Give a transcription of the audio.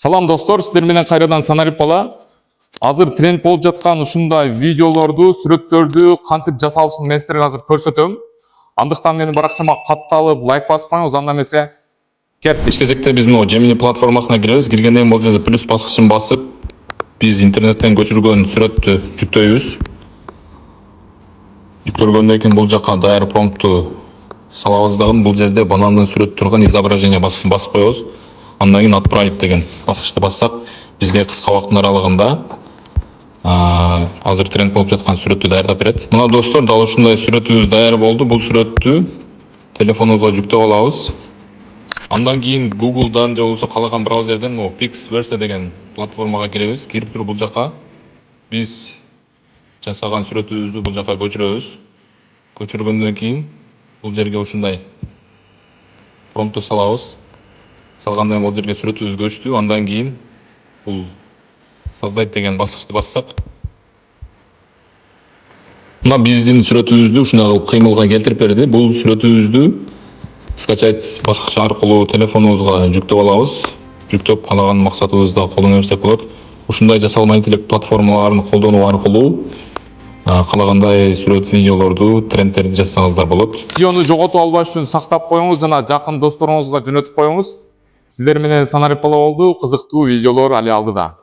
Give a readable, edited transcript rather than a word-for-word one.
Салам достор, сіздер менен кайрадан Санарип бала. Азыр тренд болуп жаткан ушундай видеолорду, сүрөттөрдү кантип жасалышын мен силерге азыр көрсөтөм. Андыктан менин баракчама катталып, лайк басып коюңуз, анда эмесе кеттик. Беш кезекте биз могу Gemini платформасына киребиз. Киргенден кийин бул жерде плюс баскычын басып, биз интернеттен көчүргөн сүрөттү жүктөйбүз. Жүктөлгөндөн кийин бул жака даяр промпту салабыз дагы бул жерде банандын сүрөтү турган изображение басып коебуз. Андан кийин отправить деген баскычты бассак, бизге кыска убакыттын аралыгында азыр тренд болуп жаткан сүрөттү даярдап берет. Мына достор, дал ушундай сүрөтүбүз даяр болду. Бул сүрөттү телефонубузга жүктөп алабыз. Андан кийин Google'дан же болбосо каалаган браузерден Pixverse деген платформага киребиз. Кирип туруп бул жака биз жасаган сүрөтүбүздү бул жака көчүрөбүз. Көчүргөндөн кийин бул жерге ушундай промпту салабыз. Салгандан кийин бул жерге сүрөтүбүз көчтү. Андан кийин бул создать деген баскычты бассак, мына биздин сүрөтүбүздү ушундай кылып кыймылга келтирип берди. Бул сүрөтүбүздү скачать баскычы аркылуу телефонубузга жүктөп алабыз. Жүктөп каалаган максатыбызда колдоно берсек болот. Ушундай жасалма интеллект платформаларын колдонуу аркылуу каалагандай сүрөт, видеолорду, трендтерди жасасаңыздар болот. Видеону жоготуп албаш үчүн сактап коюңуз жана жакын досторуңузга жөнөтүп коюңуз. Сиздер менен Санарип бала болду. Кызыктуу видеолор али алдыда.